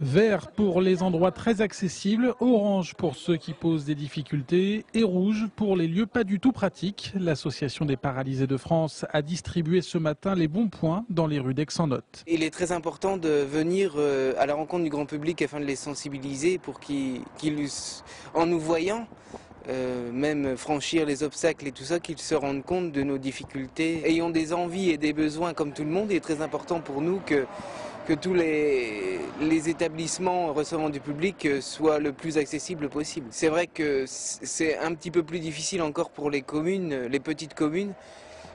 Vert pour les endroits très accessibles, orange pour ceux qui posent des difficultés et rouge pour les lieux pas du tout pratiques. L'Association des paralysés de France a distribué ce matin les bons points dans les rues d'Aix-en-Othe. Il est très important de venir à la rencontre du grand public afin de les sensibiliser pour qu'ils, en nous voyant, même franchir les obstacles et tout ça, qu'ils se rendent compte de nos difficultés. Ayant des envies et des besoins comme tout le monde, il est très important pour nous que tous les établissements recevant du public soient le plus accessibles possible. C'est vrai que c'est un petit peu plus difficile encore pour les communes, les petites communes,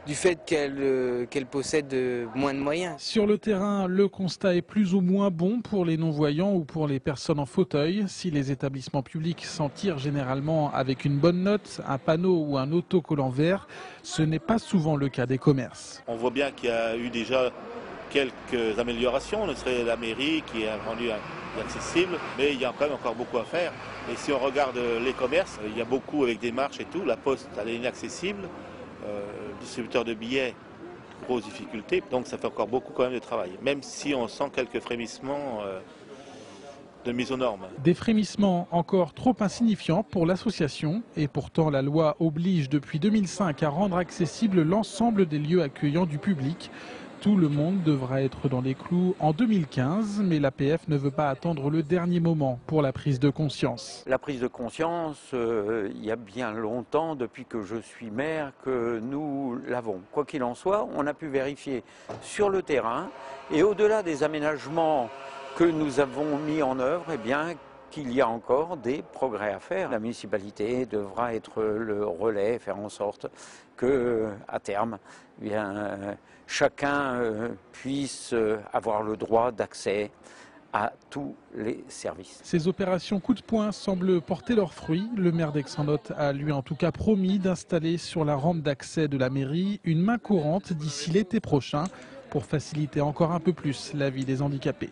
du fait qu'elles possèdent moins de moyens. Sur le terrain, le constat est plus ou moins bon pour les non-voyants ou pour les personnes en fauteuil. Si les établissements publics s'en tirent généralement avec une bonne note, un panneau ou un autocollant vert, ce n'est pas souvent le cas des commerces. On voit bien qu'il y a eu déjà quelques améliorations, ce serait la mairie qui a rendu accessible, mais il y a quand même encore beaucoup à faire. Et si on regarde les commerces, il y a beaucoup avec des marches et tout, la poste elle est inaccessible, le distributeur de billets, grosse difficulté, donc ça fait encore beaucoup quand même de travail, même si on sent quelques frémissements de mise aux normes. Des frémissements encore trop insignifiants pour l'association et pourtant la loi oblige depuis 2005 à rendre accessible l'ensemble des lieux accueillant du public. Tout le monde devra être dans les clous en 2015, mais l'APF ne veut pas attendre le dernier moment pour la prise de conscience. La prise de conscience, il y a bien longtemps, depuis que je suis maire, que nous l'avons. Quoi qu'il en soit, on a pu vérifier sur le terrain et au-delà des aménagements que nous avons mis en œuvre, eh bien, qu'il y a encore des progrès à faire. La municipalité devra être le relais, faire en sorte que, à terme, eh bien, chacun puisse avoir le droit d'accès à tous les services. Ces opérations coup de poing semblent porter leurs fruits. Le maire d'Aix-en-Othe a lui en tout cas promis d'installer sur la rampe d'accès de la mairie une main courante d'ici l'été prochain pour faciliter encore un peu plus la vie des handicapés.